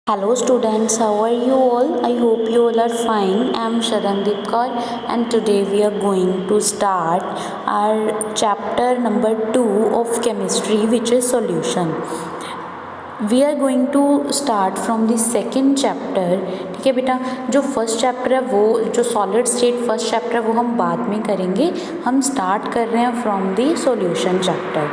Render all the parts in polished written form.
Hello students, how are you all? I hope you all are fine. I am Sharandeep Kaur and today we are going to start our chapter number 2 of chemistry, which is solution. We are going to start from the second chapter. ठीक है बेटा, जो first chapter है वो जो solid state first chapter है वो हम बाद में करेंगे। हम स्टार्ट कर रहे हैं फ्रॉम द सॉल्यूशन चैप्टर।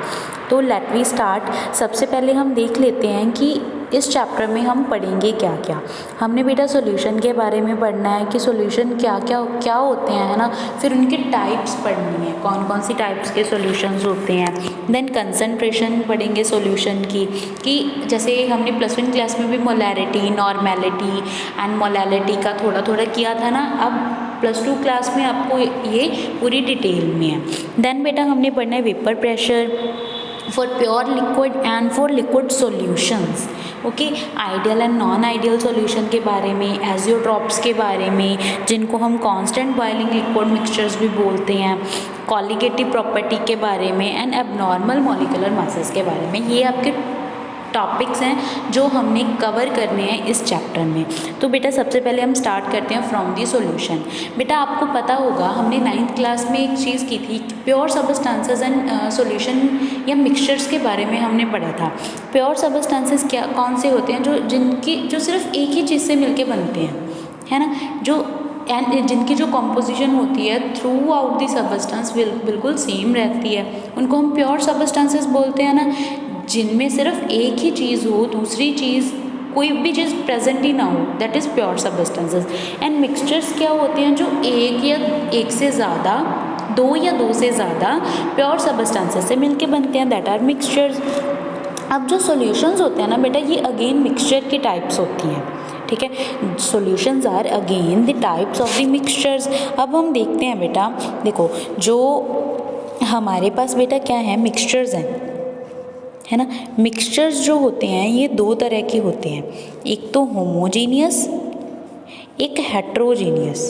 तो लेट वी स्टार्ट। सबसे पहले हम देख लेते हैं कि इस चैप्टर में हम पढ़ेंगे क्या क्या। हमने बेटा सॉल्यूशन के बारे में पढ़ना है कि सॉल्यूशन क्या क्या होते हैं, है ना। फिर उनके टाइप्स पढ़नी है, कौन कौन सी टाइप्स के सॉल्यूशंस होते हैं। देन कंसंट्रेशन पढ़ेंगे सॉल्यूशन की, कि जैसे हमने प्लस वन क्लास में भी मोलैरिटी, नॉर्मेलिटी एंड मोलैलिटी का थोड़ा थोड़ा किया था ना। अब प्लस टू क्लास में आपको ये पूरी डिटेल में है। देन बेटा हमने पढ़ना है vapour pressure for pure liquid and for liquid solutions. Okay, ideal and non ideal solution के बारे में, एजियोट्रॉप्स के बारे में, जिनको हम कांस्टेंट बॉइलिंग लिक्विड मिक्सचर्स भी बोलते हैं, कॉलिगेटिव प्रॉपर्टी के बारे में एंड एबनॉर्मल मॉलिक्यूलर मासेस के बारे में। ये आपके टॉपिक्स हैं जो हमने कवर करने हैं इस चैप्टर में। तो बेटा सबसे पहले हम स्टार्ट करते हैं फ्रॉम दी सॉल्यूशन। बेटा आपको पता होगा हमने 9th क्लास में एक चीज़ की थी, प्योर सबस्टांसेस एंड सॉल्यूशन या मिक्सचर्स के बारे में हमने पढ़ा था। प्योर सबस्टांसेस क्या कौन से होते हैं, जो सिर्फ एक ही चीज़ से मिलके बनते हैं, है ना, जो एंड जिनकी जो कॉम्पोजिशन होती है थ्रू आउट दी सबस्टांस बिल्कुल सेम रहती है, उनको हम प्योर सबस्टांसेस बोलते हैं ना। जिनमें सिर्फ एक ही चीज़ हो, दूसरी चीज़ कोई भी चीज़ प्रेजेंट ही ना हो, that is pure substances. And mixtures क्या होते हैं, जो एक या एक से ज़्यादा, दो या दो से ज़्यादा प्योर सबस्टेंसेस से मिलके बनते हैं, दैट आर मिक्सचर्स। अब जो सॉल्यूशंस होते हैं ना बेटा, ये अगेन मिक्सचर की टाइप्स होती हैं। ठीक है, solutions are again the types of the mixtures. अब हम देखते हैं बेटा, देखो जो हमारे पास बेटा क्या है, मिक्सचर्स हैं, है ना। मिक्सचर्स जो होते हैं ये दो तरह के होते हैं, एक तो होमोजीनियस, एक हेट्रोजीनियस।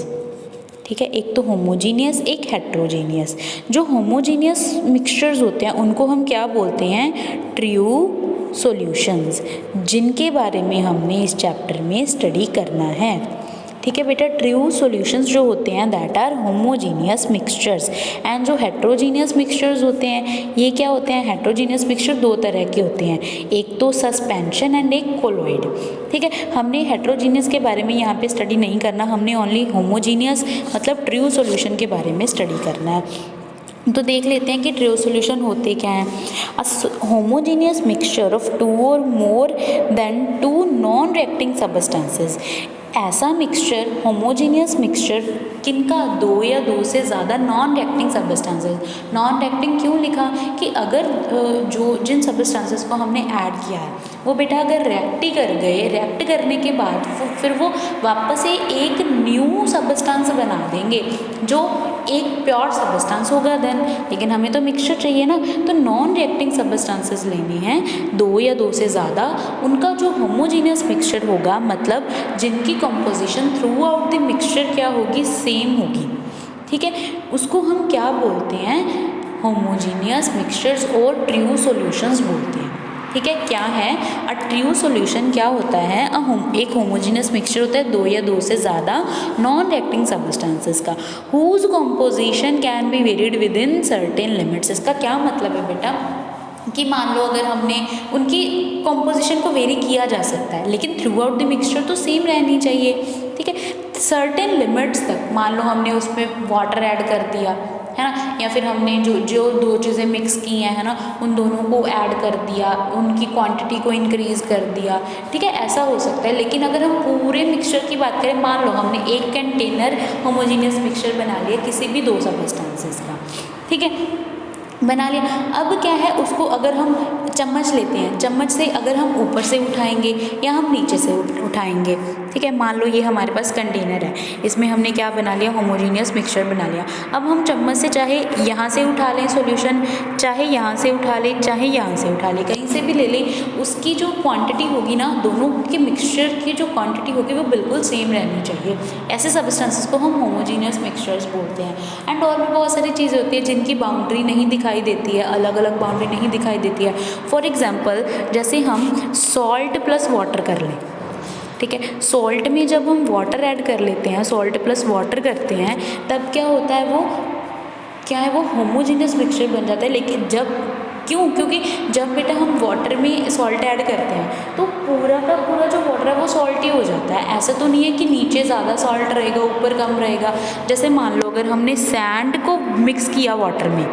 ठीक है, एक तो होमोजीनियस, एक हेट्रोजीनियस। जो होमोजीनियस मिक्सचर्स होते हैं उनको हम क्या बोलते हैं, ट्रू सॉल्यूशंस, जिनके बारे में हमने इस चैप्टर में स्टडी करना है। ठीक है बेटा, ट्रू सॉल्यूशंस जो होते हैं that are homogeneous mixtures. And जो हेट्रोजीनियस मिक्सचर्स होते हैं ये क्या होते हैं, हेट्रोजीनियस मिक्सचर दो तरह के होते हैं, एक तो सस्पेंशन एंड एक कोलॉइड। ठीक है, हमने हेट्रोजीनियस के बारे में यहाँ पे स्टडी नहीं करना, हमने ओनली होमोजीनियस मतलब ट्रू सॉल्यूशन के बारे में स्टडी करना है। तो देख लेते हैं कि ट्रू सॉल्यूशन होते क्या हैं। A homogeneous mixture of two और more than two non reacting substances. ऐसा मिक्सचर, होमोजीनियस मिक्सचर किनका, दो या दो से ज़्यादा non reacting substances. Non reacting क्यों लिखा, कि अगर जो जिन सबस्टेंसेस को हमने ऐड किया है वो बेटा अगर रिएक्ट ही कर गए, रिएक्ट करने के बाद फिर वो वापस से एक न्यू सबस्टेंस बना देंगे जो एक प्योर सबस्टेंस होगा देन। लेकिन हमें तो मिक्सचर चाहिए ना, तो नॉन रिएक्टिंग सबस्टेंसेस लेने हैं, दो या दो से ज़्यादा। उनका जो होमोजीनियस मिक्सचर होगा, मतलब जिनकी composition through out the mixture क्या होगी, सेम होगी। ठीक है, उसको हम क्या बोलते हैं, होमोजीनियस मिक्सचर्स और ट्रू सॉल्यूशंस बोलते हैं। ठीक है, क्या है अ ट्रू सॉल्यूशन, क्या होता है, एक होमोजीनियस मिक्सचर होता है दो या दो से ज़्यादा नॉन रिएक्टिंग सबस्टेंसेस का, whose composition can be varied within certain limits. इसका क्या मतलब है बेटा, कि मान लो अगर हमने उनकी कंपोजिशन को वेरी किया जा सकता है, लेकिन थ्रू आउट द मिक्सचर तो सेम रहनी चाहिए। ठीक है, सर्टेन लिमिट्स तक, मान लो हमने उसमें वाटर ऐड कर दिया, है ना, या फिर हमने जो दो चीज़ें मिक्स की हैं, है ना, उन दोनों को ऐड कर दिया, उनकी क्वांटिटी को इंक्रीज़ कर दिया। ठीक है, ऐसा हो सकता है। लेकिन अगर हम पूरे मिक्सचर की बात करें, मान लो हमने एक कंटेनर होमोजीनियस मिक्सचर बना लिया किसी भी दो सबस्टेंसेस का, ठीक है, बना लिया। अब क्या है, उसको अगर हम चम्मच लेते हैं, चम्मच से अगर हम ऊपर से उठाएंगे या हम नीचे से उठाएंगे, ठीक है, मान लो ये हमारे पास कंटेनर है, इसमें हमने क्या बना लिया, होमोजीनियस मिक्सचर बना लिया। अब हम चम्मच से चाहे यहाँ से उठा लें सॉल्यूशन, चाहे यहाँ से उठा लें, चाहे यहाँ से उठा लें, कहीं से भी ले लें, उसकी जो क्वांटिटी होगी ना, दोनों के मिक्सचर की जो क्वांटिटी होगी वो बिल्कुल सेम रहनी चाहिए। ऐसे सबस्टेंसेस को हम होमोजीनियस मिक्सचर्स बोलते हैं। एंड और भी बहुत सारी चीज़ें होती है जिनकी बाउंड्री नहीं दिखाई देती है, अलग अलग बाउंड्री नहीं दिखाई देती है। फॉर एग्जाम्पल, जैसे हम सॉल्ट प्लस वाटर कर लें, ठीक है। सॉल्ट में जब हम वाटर ऐड कर लेते हैं, सॉल्ट प्लस वाटर करते हैं, तब क्या होता है, वो होमोजीनियस मिक्सचर बन जाता है। लेकिन क्योंकि जब बेटा हम वाटर में सॉल्ट ऐड करते हैं तो पूरा का पूरा जो वाटर है वो सॉल्टी हो जाता है। ऐसा तो नहीं है कि नीचे ज़्यादा सॉल्ट रहेगा ऊपर कम रहेगा। जैसे मान लो अगर हमने सैंड को मिक्स किया वाटर में,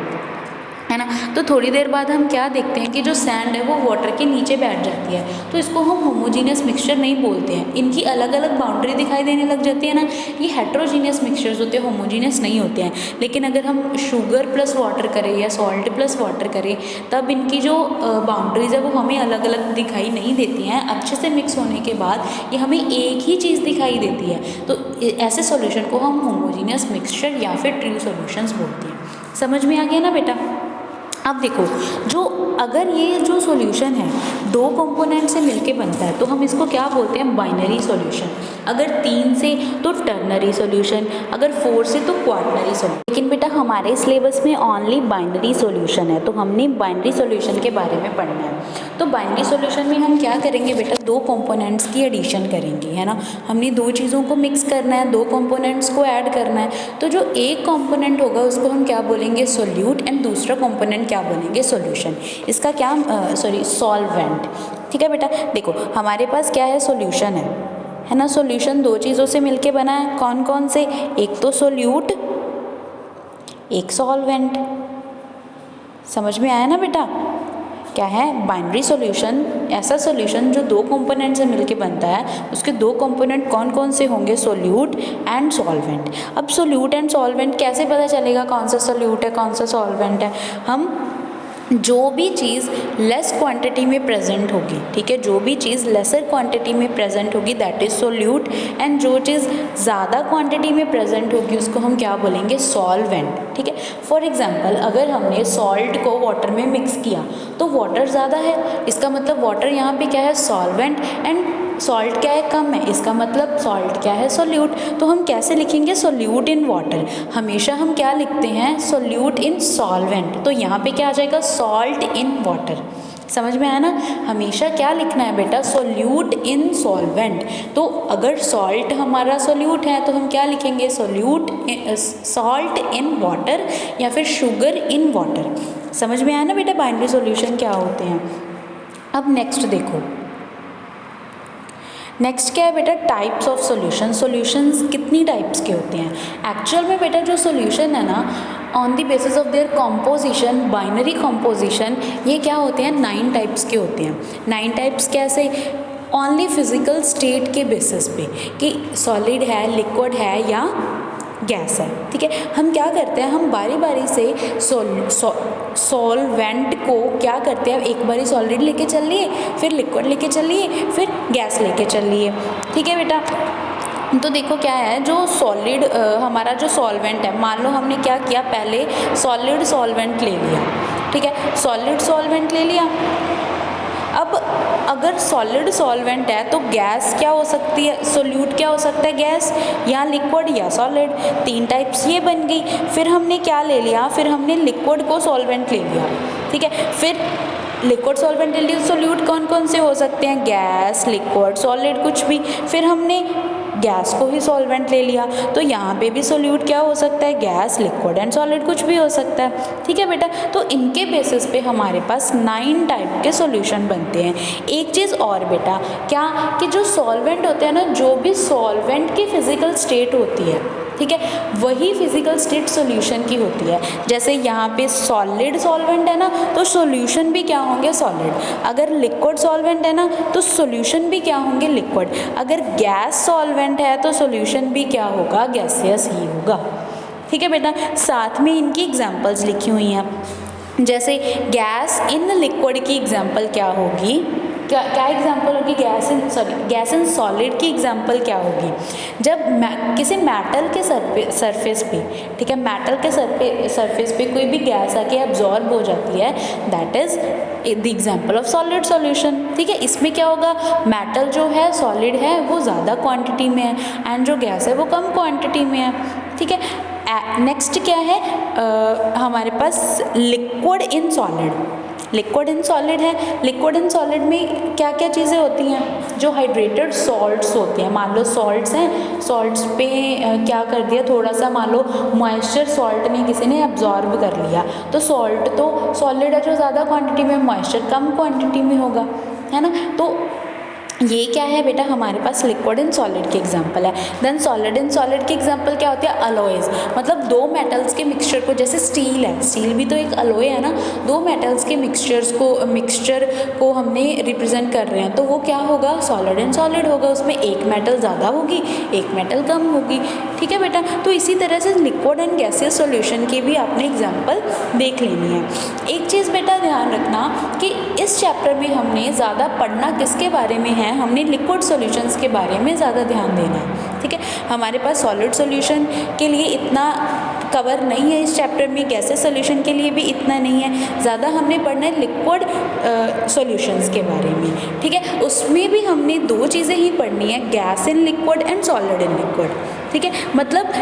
है ना, तो थोड़ी देर बाद हम क्या देखते हैं कि जो सैंड है वो वाटर के नीचे बैठ जाती है, तो इसको हम होमोजीनियस मिक्सचर नहीं बोलते हैं। इनकी अलग अलग बाउंड्री दिखाई देने लग जाती है ना, ये हेट्रोजीनियस मिक्सचर्स होते हैं, होमोजीनियस नहीं होते हैं। लेकिन अगर हम शुगर प्लस वाटर करें या सॉल्ट प्लस वाटर करें, तब इनकी जो बाउंड्रीज है वो हमें अलग अलग दिखाई नहीं देती हैं। अच्छे से मिक्स होने के बाद ये हमें एक ही चीज़ दिखाई देती है। तो ऐसे सॉल्यूशन को हम होमोजीनियस मिक्सचर या फिर ट्रू सॉल्यूशंस बोलते हैं। समझ में आ गया ना बेटा। अब देखो, अगर ये जो सॉल्यूशन है दो कंपोनेंट से मिलके बनता है तो हम इसको क्या बोलते हैं, बाइनरी सॉल्यूशन। अगर 3 से तो टर्नरी सॉल्यूशन, अगर 4 से तो क्वाटरनरी सॉल्यूशन। लेकिन बेटा हमारे सिलेबस में ओनली बाइनरी सॉल्यूशन है, तो हमने बाइनरी सॉल्यूशन के बारे में पढ़ना है। तो बाइनरी सॉल्यूशन में हम क्या करेंगे बेटा, दो कंपोनेंट्स की एडिशन करेंगे, है ना। हमने दो चीज़ों को मिक्स करना है, दो कंपोनेंट्स को ऐड करना है। तो जो एक कंपोनेंट होगा उसको हम क्या बोलेंगे, सोल्यूट, एंड दूसरा कंपोनेंट क्या बोलेंगे, सॉल्यूशन। इसका क्या सॉल्वेंट। ठीक है बेटा। देखो हमारे पास क्या है, सॉल्यूशन है ना। सॉल्यूशन दो चीज़ों से मिलके बना है, कौन कौन से, एक तो सोल्यूट, एक सॉल्वेंट। समझ में आया ना बेटा। क्या है, बाइनरी सॉल्यूशन, ऐसा सॉल्यूशन जो दो कंपोनेंट से मिलके बनता है, उसके दो कंपोनेंट कौन कौन से होंगे, सोल्यूट एंड सॉल्वेंट। अब सोल्यूट एंड सॉल्वेंट कैसे पता चलेगा कौन सा सोल्यूट है कौन सा सॉल्वेंट है, हम जो भी चीज़ लेस क्वांटिटी में प्रेजेंट होगी, ठीक है, जो भी चीज़ लेसर क्वांटिटी में प्रेजेंट होगी दैट इज सोल्यूट, एंड जो चीज़ ज़्यादा क्वांटिटी में प्रेजेंट होगी उसको हम क्या बोलेंगे, सॉल्वेंट। ठीक है। फॉर एग्जांपल अगर हमने सॉल्ट को वाटर में मिक्स किया तो वाटर ज़्यादा है, इसका मतलब वाटर यहाँ पे क्या है, सॉल्वेंट, एंड सॉल्ट क्या है, कम है, इसका मतलब सॉल्ट क्या है, सोल्यूट। तो हम कैसे लिखेंगे, सोल्यूट इन वाटर। हमेशा हम क्या लिखते हैं, सोल्यूट इन सॉल्वेंट। तो यहाँ पे क्या आ जाएगा, सॉल्ट इन वाटर। समझ में आया ना। हमेशा क्या लिखना है बेटा, सोल्यूट इन सॉल्वेंट। तो अगर सॉल्ट हमारा सोल्यूट है तो हम क्या लिखेंगे, सोल्यूट सॉल्ट इन वाटर या फिर शुगर इन वाटर। समझ में आया ना बेटा बाइनरी सॉल्यूशन क्या होते हैं। अब नेक्स्ट देखो, नेक्स्ट क्या है बेटा, टाइप्स ऑफ सॉल्यूशन। सॉल्यूशंस कितनी टाइप्स के होते हैं एक्चुअल में बेटा। जो सॉल्यूशन है ना, on the basis of their composition, binary composition, ये क्या होते हैं, 9 टाइप्स के होते हैं। 9 टाइप्स कैसे, ओनली फिजिकल स्टेट के बेसिस पे कि सॉलिड है, लिक्विड है या गैस है। ठीक है। हम क्या करते हैं, हम बारी बारी से सॉल्वेंट को क्या करते हैं, एक बारी सॉलिड लेके चल लिए, फिर लिक्विड लेके चल लिए, फिर गैस लेके चल लिए। ठीक है बेटा। तो देखो क्या है, जो सॉलिड हमारा जो सॉल्वेंट है, मान लो हमने क्या किया, पहले सॉलिड सॉल्वेंट ले लिया। ठीक है, सॉलिड सॉल्वेंट ले लिया। अब अगर सॉलिड सॉल्वेंट है तो गैस क्या हो सकती है, सोल्यूट क्या हो सकता है, गैस या लिक्विड या सॉलिड। 3 टाइप्स ये बन गई। फिर हमने क्या ले लिया, फिर हमने लिक्विड को सॉल्वेंट ले लिया। ठीक है। फिर लिक्विड सॉल्वेंट ले लिया, सोल्यूट कौन कौन से हो सकते हैं, गैस, लिक्विड, सॉलिड, कुछ भी। फिर हमने गैस को ही सॉल्वेंट ले लिया, तो यहाँ पे भी सोल्यूट क्या हो सकता है, गैस, लिक्विड एंड सॉलिड, कुछ भी हो सकता है। ठीक है बेटा। तो इनके बेसिस पे हमारे पास 9 टाइप के सॉल्यूशन बनते हैं। एक चीज़ और बेटा, क्या कि जो सॉल्वेंट होते हैं ना, जो भी सॉल्वेंट की फिजिकल स्टेट होती है, ठीक है, वही फिजिकल स्टेट सॉल्यूशन की होती है। जैसे यहाँ पे सॉलिड सॉल्वेंट है ना, तो सॉल्यूशन भी क्या होंगे, सॉलिड। अगर लिक्विड सॉल्वेंट है ना, तो सॉल्यूशन भी क्या होंगे, लिक्विड। अगर गैस सॉल्वेंट है तो सॉल्यूशन भी क्या होगा, गैसियस ही होगा। ठीक है बेटा। साथ में इनकी एग्जांपल्स लिखी हुई हैं। जैसे गैस इन लिक्विड की एग्जांपल क्या होगी, क्या एग्जांपल होगी, गैस इन सॉलिड की एग्जांपल क्या होगी, जब किसी मेटल के सरफेस पे, ठीक है, मेटल के सरफेस पे कोई भी गैस आके एब्जॉर्ब हो जाती है, that is the example of solid solution. ठीक है। इसमें क्या होगा, मेटल जो है सॉलिड है वो ज़्यादा क्वांटिटी में है, एंड जो गैस है वो कम क्वांटिटी में है। ठीक है। नेक्स्ट क्या है, हमारे पास liquid in solid. Liquid and solid है। लिक्विड एंड सॉलिड में क्या क्या चीज़ें होती हैं, जो हाइड्रेटेड सॉल्ट्स होते हैं। मान लो सॉल्ट्स हैं, सॉल्ट्स पे क्या कर दिया, थोड़ा सा मान लो मॉइस्चर सॉल्ट ने किसी ने एब्जॉर्ब कर लिया, तो सॉल्ट तो सॉलिड है जो ज़्यादा क्वांटिटी में, मॉइस्चर कम क्वांटिटी में होगा, है ना। तो ये क्या है बेटा, हमारे पास लिक्विड एंड सॉलिड के एग्जांपल है। देन सॉलिड एंड सॉलिड के एग्जांपल क्या होते हैं, अलॉयज, मतलब दो मेटल्स के मिक्सचर को, जैसे स्टील है, स्टील भी तो एक अलॉय है ना, दो मेटल्स के मिक्सचर को हमने रिप्रेजेंट कर रहे हैं, तो वो क्या होगा, सॉलिड एंड सॉलिड होगा। उसमें एक मेटल ज़्यादा होगी, एक मेटल कम होगी, ठीक है बेटा। तो इसी तरह से लिक्विड एंड गैसियस सॉल्यूशन की भी आपने एग्जाम्पल देख लेनी है। एक चीज़ बेटा ध्यान रखना कि इस चैप्टर में हमने ज़्यादा पढ़ना किसके बारे में है, हमने लिक्विड सॉल्यूशंस के बारे में ज़्यादा ध्यान देना है, ठीक है। हमारे पास सॉलिड सॉल्यूशन के लिए इतना कवर नहीं है इस चैप्टर में, गैसेस सॉल्यूशन के लिए भी इतना नहीं है, ज़्यादा हमने पढ़ना है लिक्विड सॉल्यूशंस के बारे में, ठीक है। उसमें भी हमने दो चीज़ें ही पढ़नी है, gas in liquid and solid in liquid, ठीक है। मतलब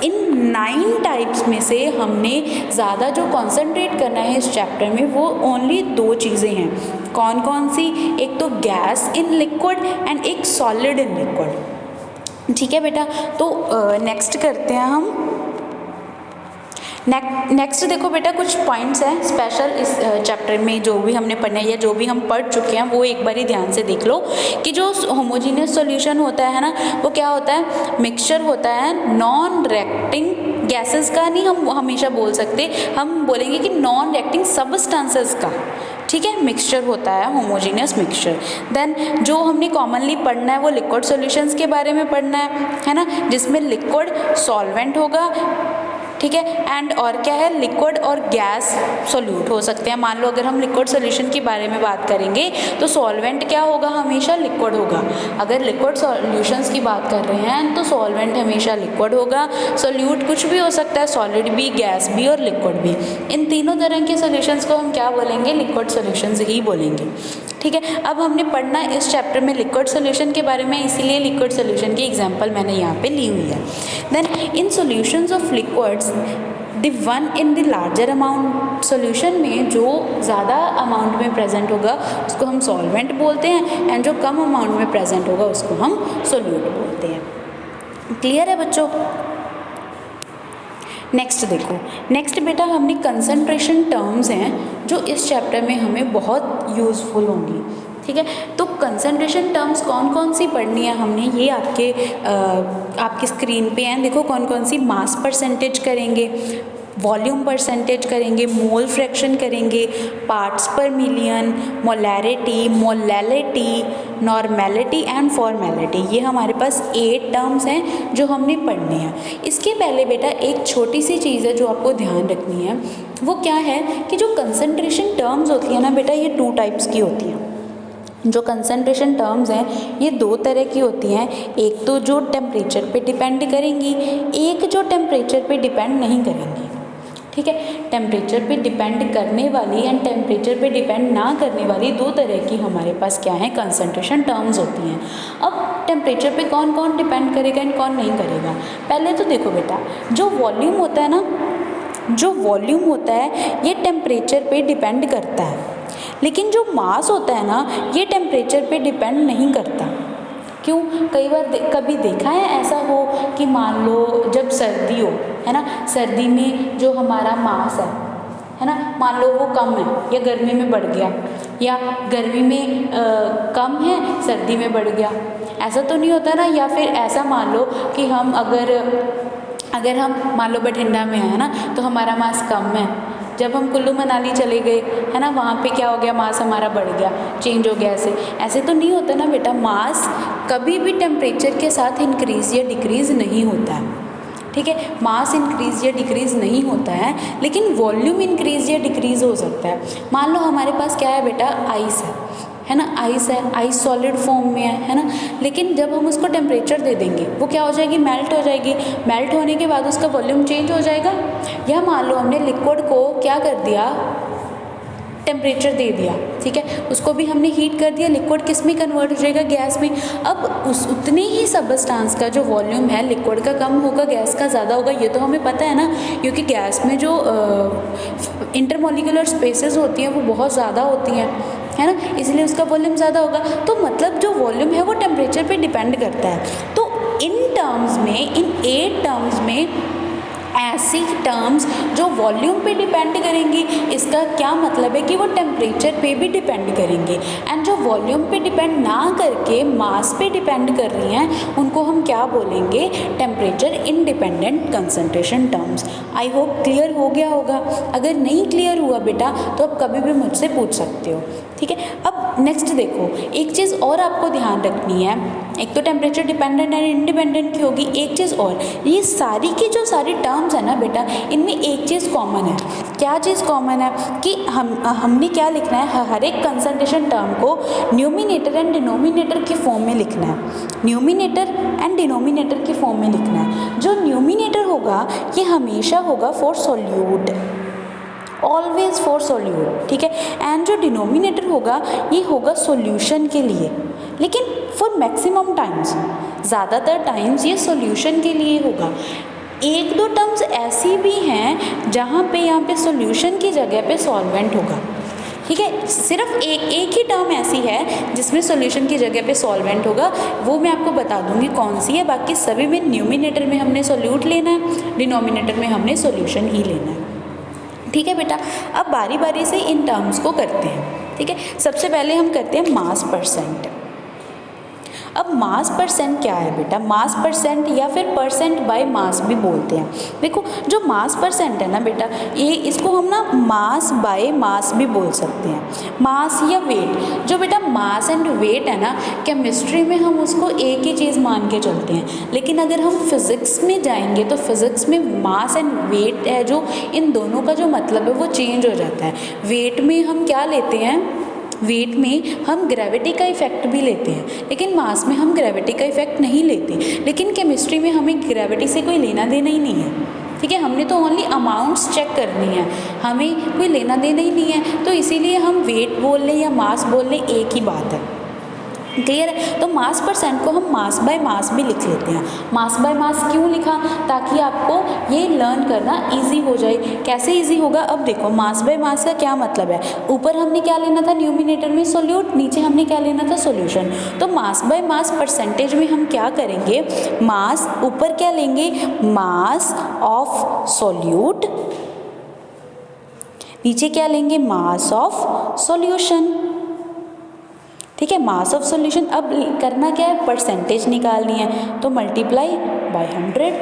इन 9 टाइप्स में से हमने ज़्यादा जो कॉन्सेंट्रेट करना है इस चैप्टर में, वो ओनली दो चीज़ें हैं। कौन कौन सी, एक तो गैस इन लिक्विड एंड एक सॉलिड इन लिक्विड, ठीक है बेटा। तो नेक्स्ट करते हैं हम। नेक्स्ट देखो बेटा, कुछ पॉइंट्स हैं स्पेशल इस चैप्टर में जो भी हमने पढ़ना है या जो भी हम पढ़ चुके हैं, वो एक बार ही ध्यान से देख लो कि जो होमोजीनियस सॉल्यूशन होता है ना, वो क्या होता है, मिक्सचर होता है नॉन रिएक्टिंग गैसेस का, नहीं हम हमेशा बोल सकते, हम बोलेंगे कि नॉन रिएक्टिंग सब्सटेंसेस का, ठीक है, मिक्सचर होता है होमोजीनियस मिक्सचर। देन जो हमने कॉमनली पढ़ना है वो लिक्विड सॉल्यूशंस के बारे में पढ़ना है ना, जिसमें लिक्विड सॉल्वेंट होगा, ठीक है, एंड और क्या है, लिक्विड और गैस सोल्यूट हो सकते हैं। मान लो अगर हम लिक्विड सॉल्यूशन के बारे में बात करेंगे तो सॉल्वेंट क्या होगा, हमेशा लिक्विड होगा। अगर लिक्विड सॉल्यूशंस की बात कर रहे हैं तो सॉल्वेंट हमेशा लिक्विड होगा, सोल्यूट कुछ भी हो सकता है, सॉलिड भी, गैस भी और लिक्विड भी। इन तीनों तरह के सॉल्यूशंस को हम क्या बोलेंगे, लिक्विड सॉल्यूशंस ही बोलेंगे, ठीक है। अब हमने पढ़ना इस चैप्टर में लिक्विड सॉल्यूशन के बारे में, इसीलिए लिक्विड सॉल्यूशन की एग्जांपल मैंने यहाँ पे ली हुई है। Then in solutions of liquids the one in the larger amount, solution में जो ज़्यादा अमाउंट में प्रेजेंट होगा उसको हम सॉल्वेंट बोलते हैं, एंड जो कम अमाउंट में प्रेजेंट होगा उसको हम सोल्यूट बोलते हैं। क्लियर है बच्चों। नेक्स्ट देखो, नेक्स्ट बेटा हमने कंसंट्रेशन टर्म्स हैं जो इस चैप्टर में हमें बहुत यूज़फुल होंगी, ठीक है। तो कंसंट्रेशन टर्म्स कौन कौन सी पढ़नी है हमने, ये आपकी स्क्रीन पे हैं, देखो कौन कौन सी। मास परसेंटेज करेंगे, वॉल्यूम परसेंटेज करेंगे, मोल फ्रैक्शन करेंगे, पार्ट्स पर million, molarity, molality, normality and formality. ये हमारे पास 8 टर्म्स हैं जो हमने पढ़ने हैं। इसके पहले बेटा एक छोटी सी चीज़ है जो आपको ध्यान रखनी है, वो क्या है कि जो कंसंट्रेशन टर्म्स होती है ना बेटा, ये 2 टाइप्स की होती हैं। जो कंसंट्रेशन टर्म्स हैं ये 2 तरह की होती हैं, एक तो जो टेम्परेचर पे डिपेंड करेंगी, एक जो टेम्परेचर पे डिपेंड नहीं करेंगी, ठीक है। टेम्परेचर पे डिपेंड करने वाली एंड टेम्परेचर पे डिपेंड ना करने वाली 2 तरह की हमारे पास क्या है, कंसंट्रेशन टर्म्स होती हैं। अब टेम्परेचर पे कौन कौन डिपेंड करेगा एंड कौन नहीं करेगा। पहले तो देखो बेटा, जो वॉल्यूम होता है ना, जो वॉल्यूम होता है ये टेम्परेचर पे डिपेंड करता है, लेकिन जो मास होता है ना ये टेम्परेचर पे डिपेंड नहीं करता। क्यों, कई बार कभी देखा है ऐसा हो कि मान लो जब सर्दी हो, है ना, सर्दी में जो हमारा मास है ना, मान लो वो कम है या गर्मी में बढ़ गया, या गर्मी में कम है सर्दी में बढ़ गया, ऐसा तो नहीं होता ना। या फिर ऐसा मान लो कि हम अगर हम मान लो बठिंडा में है ना, तो हमारा मास कम है, जब हम कुल्लू मनाली चले गए है ना, वहाँ पे क्या हो गया, मास हमारा बढ़ गया, चेंज हो गया। ऐसे तो नहीं होता ना बेटा, मास कभी भी टेम्परेचर के साथ इंक्रीज़ या डिक्रीज़ नहीं होता है, ठीक है। मास इंक्रीज़ या डिक्रीज़ नहीं होता है, लेकिन वॉल्यूम इंक्रीज़ या डिक्रीज़ हो सकता है। मान लो हमारे पास क्या है बेटा, आइस है ना, आइस है, आइस सॉलिड फॉर्म में है ना, लेकिन जब हम उसको टेम्परेचर दे देंगे वो क्या हो जाएगी, मेल्ट हो जाएगी। मेल्ट होने के बाद उसका वॉल्यूम चेंज हो जाएगा। या मान लो हमने लिक्विड को क्या कर दिया, टेम्परेचर दे दिया, ठीक है, उसको भी हमने हीट कर दिया, लिक्विड किस में कन्वर्ट हो जाएगा, गैस में। अब उस उतने ही सबस्टांस का जो वॉल्यूम है लिक्विड का कम होगा, गैस का ज़्यादा होगा, ये तो हमें पता है ना, क्योंकि गैस में जो इंटरमोलिकुलर स्पेसेस होती हैं वो बहुत ज़्यादा होती हैं, है ना, इसलिए उसका वॉल्यूम ज़्यादा होगा। तो मतलब जो वॉल्यूम है वो टेम्परेचर पे डिपेंड करता है। तो इन टर्म्स में, इन 8 टर्म्स में ऐसी टर्म्स जो वॉल्यूम पे डिपेंड करेंगी, इसका क्या मतलब है कि वो टेम्परेचर पे भी डिपेंड करेंगे। एंड जो वॉल्यूम पे डिपेंड ना करके मास पे डिपेंड कर रही हैं उनको हम क्या बोलेंगे, temperature independent concentration terms. I hope clear हो गया होगा। अगर नहीं क्लियर हुआ बेटा तो आप कभी भी मुझसे पूछ सकते हो, ठीक है। अब नेक्स्ट देखो, एक चीज़ और आपको ध्यान रखनी है, एक तो टेम्परेचर डिपेंडेंट एंड इंडिपेंडेंट की होगी, एक चीज़ और, ये सारी की जो सारी टर्म्स है ना बेटा, इनमें एक चीज़ कॉमन है। क्या चीज़ कॉमन है कि हमने क्या लिखना है, हर एक कंसंट्रेशन टर्म को न्यूमिनेटर एंड डिनोमिनेटर के फॉर्म में लिखना है, न्यूमिनेटर एंड डिनोमिनेटर के फॉर्म में लिखना है। जो न्यूमिनेटर होगा ये हमेशा होगा for solute, always for solute, ठीक है। एंड जो डिनोमिनेटर होगा ये होगा सॉल्यूशन के लिए, लेकिन फॉर मैक्सिमम टाइम्स, ज़्यादातर टाइम्स ये सॉल्यूशन के लिए होगा। एक दो टर्म्स ऐसी भी हैं जहाँ पे यहाँ पे सॉल्यूशन की जगह पे सॉल्वेंट होगा, ठीक है। सिर्फ एक ही टर्म ऐसी है जिसमें सॉल्यूशन की जगह पे सॉल्वेंट होगा, वो मैं आपको बता दूंगी कौन सी है। बाकी सभी में न्यूमिनेटर में हमने सॉल्यूट लेना है, डिनोमिनेटर में हमने सॉल्यूशन ही लेना है, ठीक है बेटा। अब बारी बारी से इन टर्म्स को करते हैं, ठीक है। सबसे पहले हम करते हैं मास परसेंट। अब मास परसेंट क्या है बेटा, मास परसेंट या फिर परसेंट बाय मास भी बोलते हैं। देखो जो मास परसेंट है ना बेटा, ये इसको हम ना मास बाय मास भी बोल सकते हैं, मास या वेट। जो बेटा मास एंड वेट है ना, केमिस्ट्री में हम उसको एक ही चीज़ मान के चलते हैं, लेकिन अगर हम फिज़िक्स में जाएंगे तो फिज़िक्स में मास एंड वेट है जो, इन दोनों का जो मतलब है वो चेंज हो जाता है। वेट में हम क्या लेते हैं, वेट में हम ग्रेविटी का इफेक्ट भी लेते हैं, लेकिन मास में हम ग्रेविटी का इफेक्ट नहीं लेते। लेकिन केमिस्ट्री में हमें ग्रेविटी से कोई लेना देना ही नहीं है, ठीक है। हमने तो ओनली अमाउंट्स चेक करनी है, हमें कोई लेना देना ही नहीं है। तो इसीलिए हम वेट बोल लें या मास बोल लें, एक ही बात है, क्लियर है। तो मास परसेंट को हम मास बाय मास भी लिख लेते हैं। मास बाय मास क्यों लिखा, ताकि आपको ये लर्न करना इजी हो जाए। कैसे इजी होगा, अब देखो मास बाय मास का क्या मतलब है। ऊपर हमने क्या लेना था, न्यूमिनेटर में सोल्यूट, नीचे हमने क्या लेना था, सॉल्यूशन। तो मास बाय मास परसेंटेज में हम क्या करेंगे, मास ऊपर क्या लेंगे, मास ऑफ सोल्यूट, नीचे क्या लेंगे, मास ऑफ सॉल्यूशन, ठीक है। मास ऑफ सॉल्यूशन। अब करना क्या है, परसेंटेज निकालनी है, तो मल्टीप्लाई बाय 100।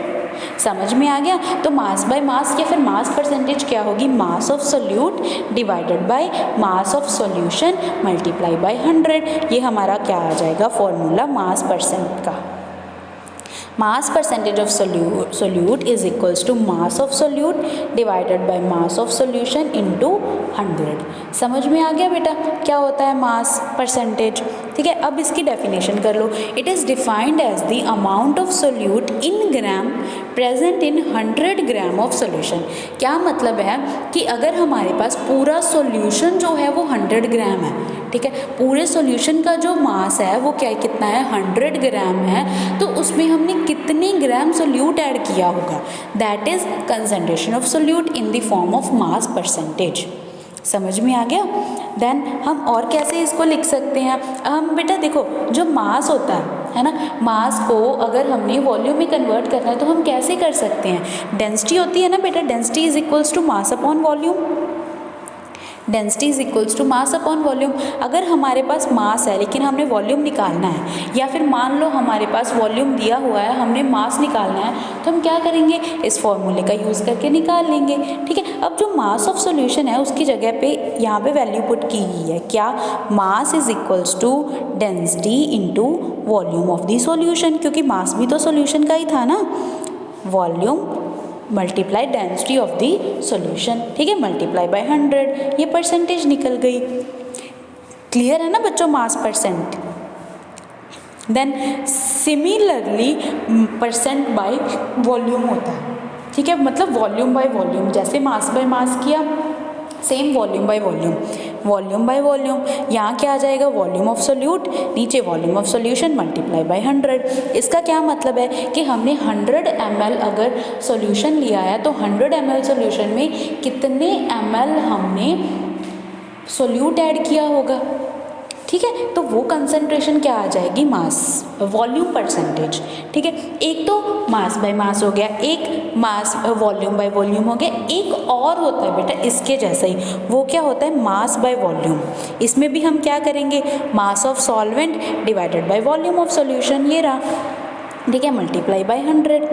समझ में आ गया। तो मास बाय मास या फिर मास परसेंटेज क्या होगी, मास of solute divided by mass of solution multiply by 100। ये हमारा क्या आ जाएगा, फॉर्मूला मास परसेंट का। Mass percentage of solute is equals to mass of solute divided by mass of solution into 100। समझ में आ गया बेटा क्या होता है मास परसेंटेज, ठीक है। अब इसकी डेफिनेशन कर लो। It is defined as the amount of solute in gram present in 100 gram of solution. क्या मतलब है कि अगर हमारे पास पूरा सोल्यूशन जो है वो 100 ग्राम है, ठीक है, पूरे सॉल्यूशन का जो मास है वो क्या कितना है, 100 ग्राम है, तो उसमें हमने कितने ग्राम सोल्यूट ऐड किया होगा, that is concentration of solute in the form of mass percentage. समझ में आ गया। देन हम और कैसे इसको लिख सकते हैं, हम बेटा देखो जो मास होता है ना, मास को अगर हमने वॉल्यूम में कन्वर्ट करना है तो हम कैसे कर सकते हैं, डेंसिटी होती है ना बेटा, density is equals to mass upon volume, density is equals to mass upon volume. अगर हमारे पास मास है लेकिन हमने वॉल्यूम निकालना है, या फिर मान लो हमारे पास वॉल्यूम दिया हुआ है हमने मास निकालना है, तो हम क्या करेंगे, इस फॉर्मूले का यूज़ करके निकाल लेंगे, ठीक है। अब जो मास ऑफ सॉल्यूशन है उसकी जगह पे यहाँ पे वैल्यू पुट की गई है, क्या, mass is equals to density into volume of the solution, क्योंकि मास भी तो सॉल्यूशन का ही था ना, volume multiply density of the solution, ठीक है, मल्टीप्लाई बाय 100। ये परसेंटेज निकल गई। क्लियर है ना बच्चों mass percent. Then similarly percent by volume होता है, ठीक है, मतलब वॉल्यूम बाय वॉल्यूम, जैसे मास बाय मास किया same volume by volume. Volume by volume. यहाँ क्या आ जाएगा, वॉल्यूम ऑफ सोल्यूट, नीचे volume of solution multiply by 100। इसका क्या मतलब है कि हमने 100 ml अगर सोल्यूशन लिया है तो 100 ml सोल्यूशन में कितने ml हमने सोल्यूट ऐड किया होगा। ठीक है, तो वो कंसंट्रेशन क्या आ जाएगी, मास वॉल्यूम परसेंटेज। ठीक है, एक तो मास बाय मास हो गया, एक मास वॉल्यूम बाय वॉल्यूम हो गया, एक और होता है बेटा इसके जैसा ही, वो क्या होता है, मास बाय वॉल्यूम। इसमें भी हम क्या करेंगे, मास of solvent divided by volume of solution, ये रहा। ठीक है, मल्टीप्लाई बाय 100।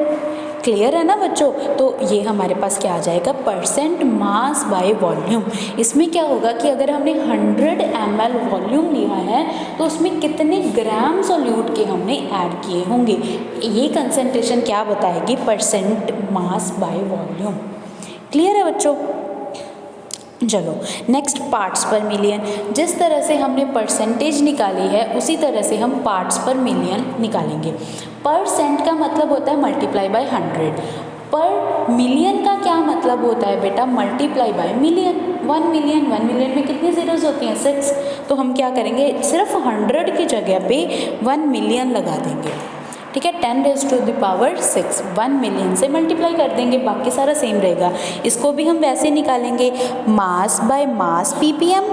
क्लियर है ना बच्चों। तो ये हमारे पास क्या आ जाएगा, परसेंट मास बाय वॉल्यूम। इसमें क्या होगा कि अगर हमने 100 ml वॉल्यूम लिया है तो उसमें कितने ग्राम सोल्यूट के हमने ऐड किए होंगे, ये कंसंट्रेशन क्या बताएगी, percent mass by volume. Clear है बच्चों। चलो नेक्स्ट, पार्ट्स पर मिलियन। जिस तरह से हमने परसेंटेज निकाली है उसी तरह से हम पार्ट्स पर मिलियन निकालेंगे। परसेंट का मतलब होता है मल्टीप्लाई बाय 100, पर मिलियन का क्या मतलब होता है बेटा, multiply by million. 1 million, 1 million में कितनी जीरोज होती हैं, 6। तो हम क्या करेंगे, सिर्फ 100 की जगह पे 1 मिलियन लगा देंगे। ठीक है, 10⁻6 1 मिलियन से मल्टीप्लाई कर देंगे, बाकी सारा सेम रहेगा। इसको भी हम वैसे निकालेंगे, mass by mass ppm,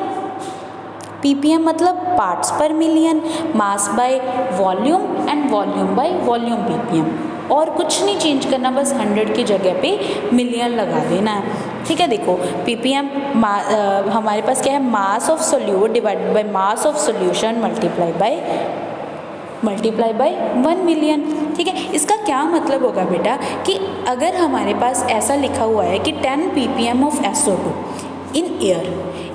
ppm मतलब पार्ट्स पर million, mass by volume and volume by volume ppm। और कुछ नहीं चेंज करना, बस 100 की जगह पे मिलियन लगा देना है। ठीक है, देखो ppm हमारे पास क्या है, मास of solute divided by mass of solution multiply by 1 million. ठीक है, इसका क्या मतलब होगा बेटा कि अगर हमारे पास ऐसा लिखा हुआ है कि 10 ppm of SO2 in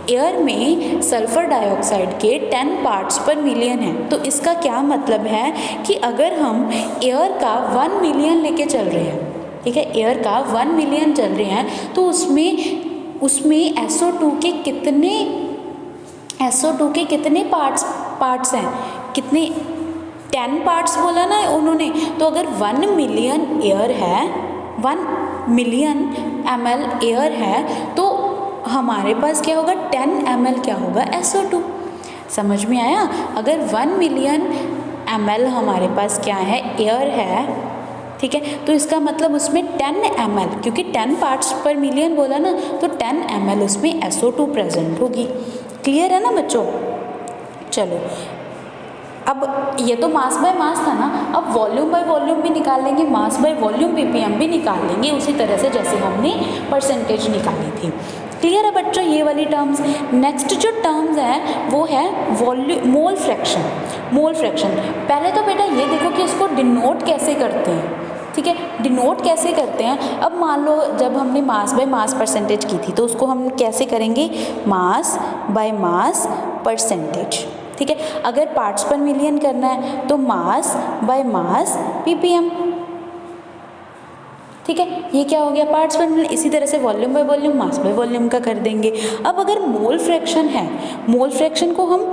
air में सल्फर डाइऑक्साइड के 10 पार्ट्स पर मिलियन है, तो इसका क्या मतलब है कि अगर हम एयर का 1 मिलियन लेके चल रहे हैं, ठीक है, एयर का 1 मिलियन चल रहे हैं, तो उसमें SO2 के कितने पार्ट्स हैं, कितने, 10 पार्ट्स बोला ना उन्होंने। तो अगर 1 मिलियन एयर है, 1 मिलियन ml एयर है, तो हमारे पास क्या होगा, 10 ml क्या होगा, SO2। समझ में आया। अगर 1 मिलियन ml हमारे पास क्या है, एयर है, ठीक है, तो इसका मतलब उसमें 10 ml, क्योंकि 10 पार्ट्स पर मिलियन बोला ना, तो 10 ml उसमें SO2 प्रेजेंट होगी। क्लियर है ना बच्चों। चलो अब ये तो मास बाय मास था ना, अब वॉल्यूम बाय वॉल्यूम भी निकाल लेंगे, मास बाय वॉल्यूम ppm भी निकाल लेंगे, उसी तरह से जैसे हमने परसेंटेज निकाली थी। क्लियर है बच्चों ये वाली टर्म्स। नेक्स्ट जो टर्म्स है वो है मोल फ्रैक्शन। पहले तो बेटा ये देखो कि इसको डिनोट कैसे करते हैं। ठीक है, डिनोट कैसे करते हैं। अब मान लो जब हमने मास बाय मास परसेंटेज की थी तो उसको हम कैसे करेंगे, मास बाय मास परसेंटेज। ठीक है, अगर पार्ट्स पर मिलियन करना है तो मास बाय मास ppm। ठीक है, ये क्या हो गया, पार्ट्स पर मिलियन। इसी तरह से volume by volume, mass by volume का कर देंगे। अब अगर मोल फ्रैक्शन है, मोल फ्रैक्शन को हम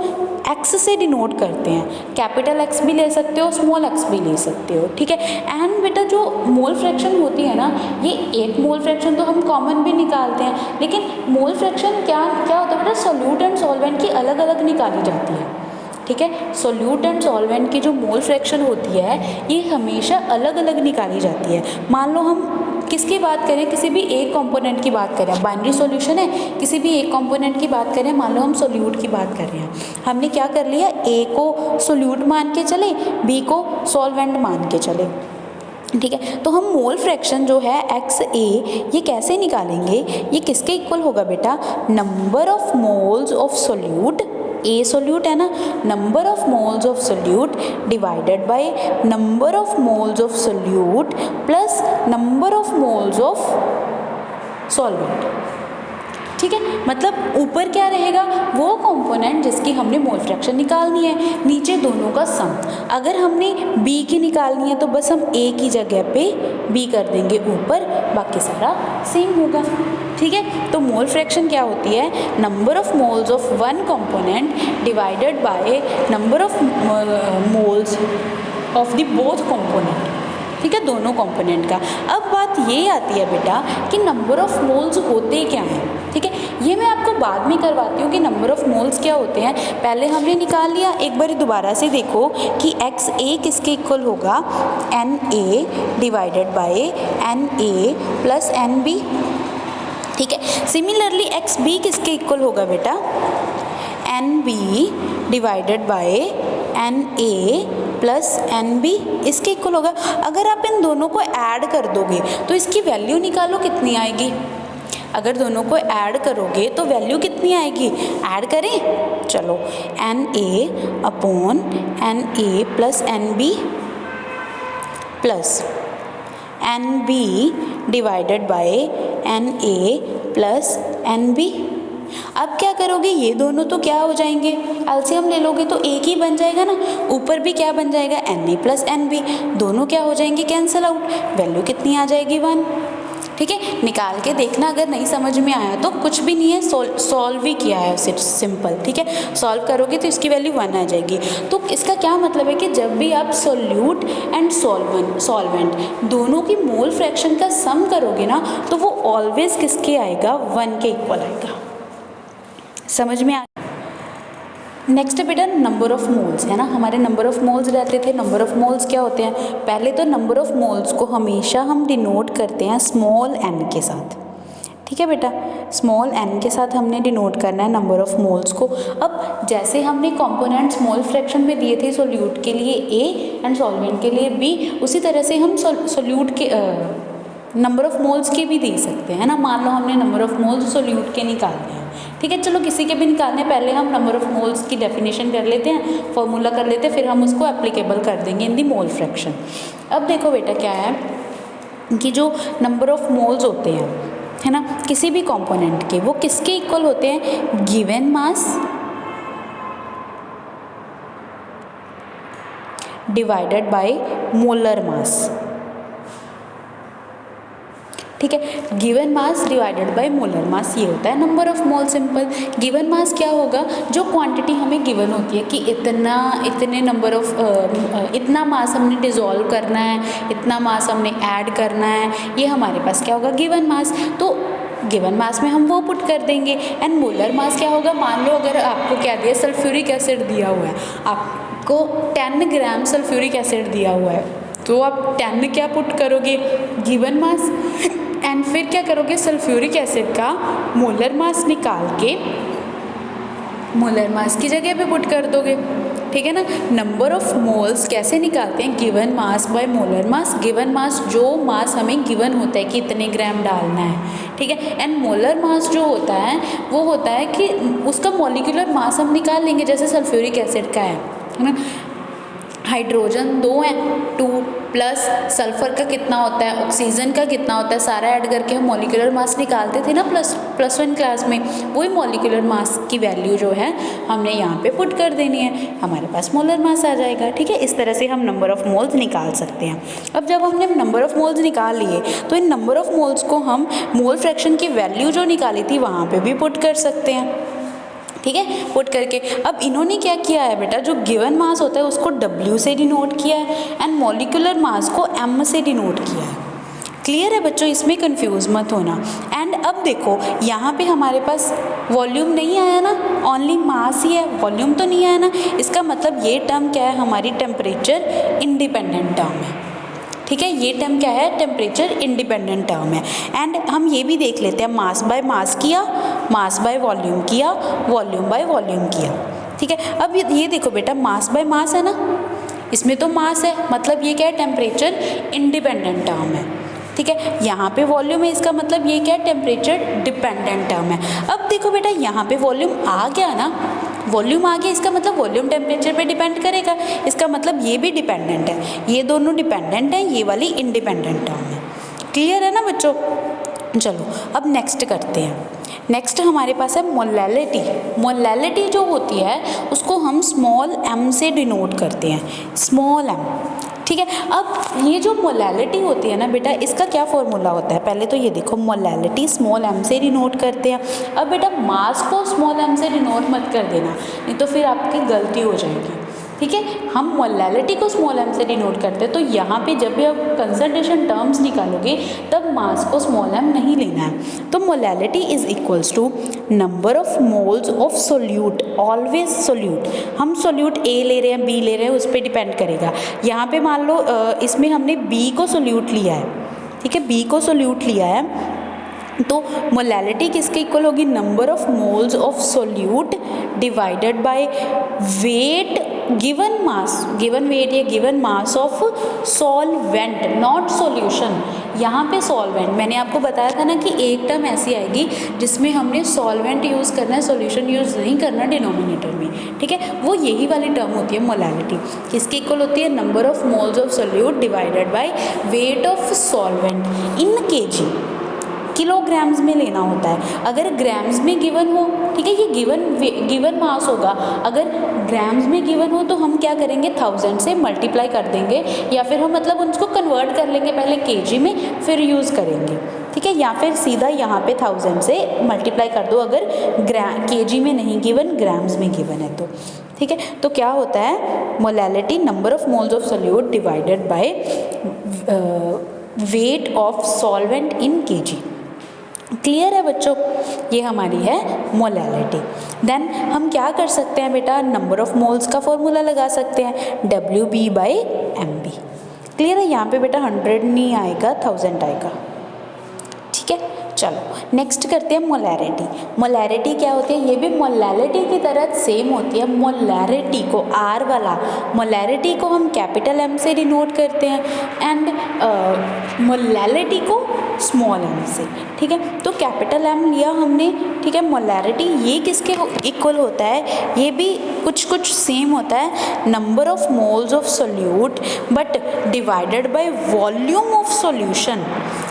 x से डिनोट करते हैं, कैपिटल X भी ले सकते हो, स्मॉल x भी ले सकते हो। ठीक है, एंड बेटा जो मोल फ्रैक्शन होती है ना, ये एक मोल फ्रैक्शन तो हम कॉमन भी निकालते हैं, लेकिन मोल फ्रैक्शन क्या होता है बेटा, सोल्यूट एंड सॉल्वेंट की अलग अलग निकाली जाती है। ठीक है, सोल्यूट एंड सॉल्वेंट की जो मोल फ्रैक्शन होती है ये हमेशा अलग अलग निकाली जाती है। मान लो हम किसकी बात करें, किसी भी एक कंपोनेंट की बात करें, बाइनरी सॉल्यूशन है, किसी भी एक कंपोनेंट की बात करें, मान लो हम सोल्यूट की बात कर रहे हैं, हमने क्या कर लिया, ए को सोल्यूट मान के चले, बी को सॉल्वेंट मान के चले। ठीक है, तो हम मोल फ्रैक्शन जो है XA ये कैसे निकालेंगे, ये किसके इक्वल होगा बेटा, number of moles of solute, A solute है ना, number of moles of solute divided by number of moles of solute plus number of moles of solvent. ठीक है, मतलब ऊपर क्या रहेगा, वो कंपोनेंट जिसकी हमने मोल फ्रैक्शन निकालनी है, नीचे दोनों का सम। अगर हमने बी की निकालनी है तो बस हम ए की जगह पे बी कर देंगे ऊपर, बाकी सारा सेम होगा। ठीक है, तो मोल फ्रैक्शन क्या होती है, number of moles of one component divided by number of moles of the both component. ठीक है, दोनों कंपोनेंट का। अब बात ये आती है बेटा कि नंबर ऑफ मोल्स होते क्या हैं, ठीक है, ये मैं आपको बाद में करवाती हूँ कि नंबर ऑफ मोल्स क्या होते हैं। पहले हमने निकाल लिया, एक बार दोबारा से देखो कि XA किसके इक्वल होगा, NA divided by NA plus NB, ठीक है। सिमिलरली XB किसके इक्वल होगा बेटा, NB divided by NA plus NB इसके इक्वल होगा। अगर आप इन दोनों को ऐड कर दोगे तो इसकी वैल्यू निकालो कितनी आएगी, अगर दोनों को ऐड करोगे तो वैल्यू कितनी आएगी, ऐड करें, चलो NA upon NA plus NB plus NB divided by NA plus NB। अब क्या करोगे, ये दोनों तो क्या हो जाएंगे, एलसीएम ले लोगे तो एक ही बन जाएगा ना, ऊपर भी क्या बन जाएगा NA प्लस NB, दोनों क्या हो जाएंगे, कैंसिल आउट, वैल्यू कितनी आ जाएगी, 1, ठीक है। निकाल के देखना, अगर नहीं समझ में आया तो कुछ भी नहीं है, सॉल्व ही किया है उसे, सिंपल, ठीक है। सॉल्व करोगे तो इसकी वैल्यू 1 आ जाएगी। तो इसका क्या मतलब है कि जब भी आप सोल्यूट एंड सॉल्वेंट दोनों की मोल फ्रैक्शन का सम करोगे ना तो वो ऑलवेज किसके आएगा, 1 के इक्वल आएगा। समझ में आ, नेक्स्ट बेटा नंबर ऑफ मोल्स है ना, हमारे नंबर ऑफ मोल्स रहते थे। नंबर ऑफ मोल्स क्या होते हैं, पहले तो नंबर ऑफ मोल्स को हमेशा हम डिनोट करते हैं स्मॉल n के साथ, ठीक है बेटा, स्मॉल n के साथ हमने डिनोट करना है नंबर ऑफ मोल्स को। अब जैसे हमने कंपोनेंट्स मोल फ्रैक्शन में दिए थे सोल्यूट के लिए A एंड सॉल्वेंट के लिए B, उसी तरह से हम सोल्यूट के नंबर ऑफ मोल्स के भी दे सकते हैं ना। मान लो हमने नंबर ऑफ मोल्स सोल्यूट के निकालने हैं, ठीक है, चलो किसी के भी निकालने, पहले हम नंबर ऑफ मोल्स की डेफिनेशन कर लेते हैं, फॉर्मूला कर लेते हैं, फिर हम उसको एप्लीकेबल कर देंगे इन दी मोल फ्रैक्शन। अब देखो बेटा क्या है कि जो नंबर ऑफ मोल्स होते हैं, है ना, किसी भी कंपोनेंट के, वो किसके इक्वल होते हैं, given mass divided by molar mass, ठीक है। Given mass divided by molar mass, ये होता है number of mole, simple. Given mass क्या होगा, जो क्वांटिटी हमें गिवन होती है कि इतने नंबर ऑफ इतना मास हमने डिज़ोल्व करना है, इतना मास हमने ऐड करना है, ये हमारे पास क्या होगा, गिवन मास। तो गिवन मास में हम वो पुट कर देंगे। एंड मोलर मास क्या होगा, मान लो अगर आपको क्या दिया, सल्फ्यूरिक एसिड दिया हुआ है, आपको 10 ग्राम सल्फ्यूरिक एसिड दिया हुआ है, तो आप 10 क्या पुट करोगे, गिवन मास, एंड फिर क्या करोगे, सल्फ्यूरिक एसिड का मोलर मास निकाल के मोलर मास की जगह पे पुट कर दोगे, ठीक है ना। नंबर ऑफ मोल्स कैसे निकालते हैं, given mass by molar mass. Given mass जो मास हमें गिवन होता है कि इतने ग्राम डालना है, ठीक है। एंड मोलर मास जो होता है वो होता है कि उसका मॉलिक्यूलर मास हम निकाल लेंगे, जैसे सल्फ्यूरिक एसिड का है ना, हाइड्रोजन 2 हैं, 2 प्लस सल्फर का कितना होता है, ऑक्सीजन का कितना होता है, सारा ऐड करके हम मॉलिक्यूलर मास निकालते थे ना प्लस 1 क्लास में। वही मॉलिक्यूलर मास की वैल्यू जो है हमने यहाँ पे पुट कर देनी है, हमारे पास मोलर मास आ जाएगा, ठीक है। इस तरह से हम नंबर ऑफ मोल्स निकाल सकते हैं। अब जब हमने नंबर ऑफ मोल्स निकाल लिए तो इन नंबर ऑफ मोल्स को हम मोल फ्रैक्शन की वैल्यू जो निकाली थी वहाँ पर भी पुट कर सकते हैं, ठीक है, पुट करके। अब इन्होंने क्या किया है बेटा, जो गिवन मास होता है उसको W से डिनोट किया है एंड मॉलिक्यूलर मास को M से डिनोट किया है। क्लियर है बच्चों, इसमें कंफ्यूज मत होना। एंड अब देखो यहाँ पे हमारे पास वॉल्यूम नहीं आया ना, ओनली मास ही है, वॉल्यूम तो नहीं आया ना। इसका मतलब ये टर्म क्या है, हमारी टेम्परेचर इंडिपेंडेंट टर्म है, ठीक है। ये टर्म क्या है, टेम्परेचर इंडिपेंडेंट टर्म है। एंड हम ये भी देख लेते हैं, मास बाय मास किया, मास बाय वॉल्यूम किया, वॉल्यूम बाय वॉल्यूम किया, ठीक है। अब ये देखो बेटा, मास बाय मास है ना, इसमें तो मास है, मतलब ये क्या है, टेम्परेचर इंडिपेंडेंट टर्म है, ठीक है। यहाँ पे वॉल्यूम है, इसका मतलब ये क्या है, टेम्परेचर डिपेंडेंट टर्म है। अब देखो बेटा यहाँ पे वॉल्यूम आ गया ना, वॉल्यूम आ गया, इसका मतलब वॉल्यूम टेम्परेचर पे डिपेंड करेगा, इसका मतलब ये भी डिपेंडेंट है, ये दोनों डिपेंडेंट हैं, ये वाली इंडिपेंडेंट टर्म है। क्लियर है ना बच्चों। चलो अब नेक्स्ट करते हैं। नेक्स्ट हमारे पास है मोलैलिटी। मोलैलिटी जो होती है उसको हम स्मॉल m से डिनोट करते हैं, स्मॉल m, ठीक है। अब ये जो मोलैलिटी होती है ना बेटा, इसका क्या फॉर्मूला होता है, पहले तो ये देखो, मोलैलिटी स्मॉल m से डिनोट करते हैं। अब बेटा मास को स्मॉल m से डिनोट मत कर देना, नहीं तो फिर आपकी गलती हो जाएगी, ठीक है, हम मोलैलिटी को स्मॉल m से डिनोट करते हैं, तो यहाँ पे जब भी आप कंसंट्रेशन टर्म्स निकालोगे तब मास को स्मॉल m नहीं लेना है। तो molality is equals to number of moles of solute, always solute. हम सोल्यूट A ले रहे हैं, B ले रहे हैं, उस पर डिपेंड करेगा। यहाँ पे मान लो इसमें हमने B को सोल्यूट लिया है, ठीक है, B को सोल्यूट लिया है, तो मोलैलिटी किसके इक्वल होगी, number of moles of solute divided by weight given mass, given weight या given mass of solvent, not solution. यहाँ पे सॉल्वेंट मैंने आपको बताया था ना कि एक टर्म ऐसी आएगी जिसमें हमने सॉल्वेंट यूज़ करना है, सॉल्यूशन यूज़ नहीं करना डिनोमिनेटर में, ठीक है, वो यही वाली टर्म होती है मोलैलिटी। किसके इक्वल होती है, number of moles of solute divided by weight of solvent in KG, kilograms में लेना होता है। अगर ग्राम्स में गिवन हो, ठीक है, ये गिवन मास होगा, अगर ग्राम्स में गिवन हो तो हम क्या करेंगे, 1000 से मल्टीप्लाई कर देंगे, या फिर हम मतलब उसको कन्वर्ट कर लेंगे पहले केजी में, फिर यूज़ करेंगे, ठीक है, या फिर सीधा यहाँ पे 1000 से मल्टीप्लाई कर दो अगर केजी में नहीं गिवन, ग्राम्स में गिवन है तो, ठीक है। तो क्या होता है, molality number of moles of solute divided by weight of solvent in KG. Clear है बच्चों, ये हमारी है मोलैलिटी। देन हम क्या कर सकते हैं बेटा, नंबर ऑफ मोल्स का फॉर्मूला लगा सकते हैं, WB/MB। क्लियर है, यहाँ पे बेटा 100 नहीं आएगा, 1000 आएगा, ठीक है। चलो नेक्स्ट करते हैं मोलैरिटी। मोलैरिटी क्या होती है, ये भी मोलैलिटी की तरह सेम होती है। मोलैरिटी को R वाला, मोलैरिटी को हम कैपिटल M से डिनोट करते हैं एंड मोलैलिटी को स्मॉल m से, ठीक है। तो कैपिटल M लिया हमने, ठीक है। मोलैरिटी ये किसके इक्वल होता है, ये भी कुछ सेम होता है, number of moles of solute but divided by volume of solution,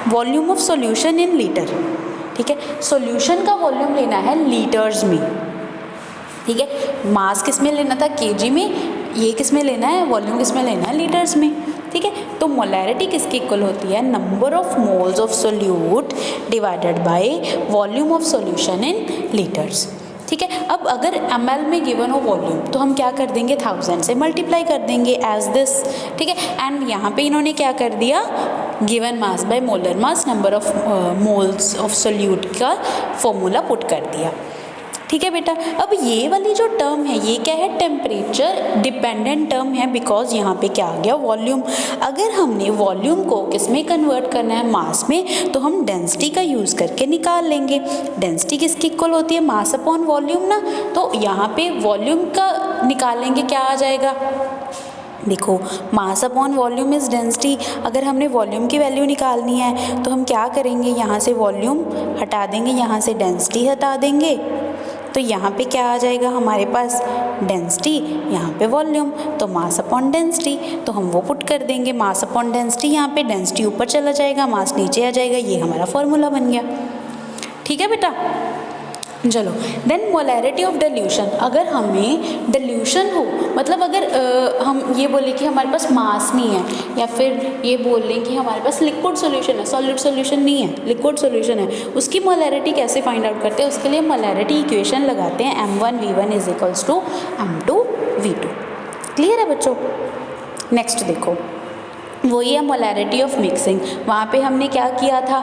volume of solution in litre, ठीक है। सॉल्यूशन का वॉल्यूम लेना है लीटर्स में, ठीक है। मास किस में लेना था, केजी में, ये किस में लेना है, वॉल्यूम किस में लेना है, लीटर्स में, ठीक है। तो मोलैरिटी किसके इक्वल होती है, number of moles of solute divided by volume of solution in litres, ठीक है। अब अगर ml में गिवन हो वॉल्यूम तो हम क्या कर देंगे, 1000 से मल्टीप्लाई कर देंगे एज दिस, ठीक है। एंड यहाँ पे इन्होंने क्या कर दिया, given mass by molar mass, number of moles of solute का फॉर्मूला पुट कर दिया, ठीक है बेटा। अब ये वाली जो टर्म है ये क्या है, टेम्परेचर डिपेंडेंट टर्म है, बिकॉज यहाँ पे क्या आ गया, वॉल्यूम। अगर हमने वॉल्यूम को किस में कन्वर्ट करना है, मास में, तो हम डेंसिटी का यूज़ करके निकाल लेंगे। डेंसिटी किसकी इक्वल होती है, मास अपॉन वॉल्यूम ना, तो यहाँ पे वॉल्यूम का निकालेंगे, क्या आ जाएगा, देखो मास अपॉन वॉल्यूम इज़ डेंसिटी। अगर हमने वॉल्यूम की वैल्यू निकालनी है तो हम क्या करेंगे, यहाँ से वॉल्यूम हटा देंगे, यहाँ से डेंसिटी हटा देंगे, तो यहाँ पे क्या आ जाएगा हमारे पास, डेंसिटी, यहाँ पे वॉल्यूम, तो मास अपॉन डेंसिटी, तो हम वो पुट कर देंगे, मास अपॉन डेंसिटी, यहाँ पे डेंसिटी ऊपर चला जाएगा, मास नीचे आ जाएगा, ये हमारा फॉर्मूला बन गया, ठीक है बेटा। चलो देन मोलैरिटी ऑफ डिल्यूशन। अगर हमें डिल्यूशन हो, मतलब अगर हम ये बोले कि हमारे पास मास नहीं है, या फिर ये बोल लें कि हमारे पास लिक्विड सॉल्यूशन है, सॉलिड सॉल्यूशन नहीं है, लिक्विड सॉल्यूशन है, उसकी मोलैरिटी कैसे फाइंड आउट करते हैं, उसके लिए मोलैरिटी इक्वेशन लगाते हैं, m1v1 is equals to m2v2। Clear है बच्चों। नेक्स्ट देखो, वही है मोलैरिटी ऑफ मिक्सिंग। वहाँ पे हमने क्या किया था,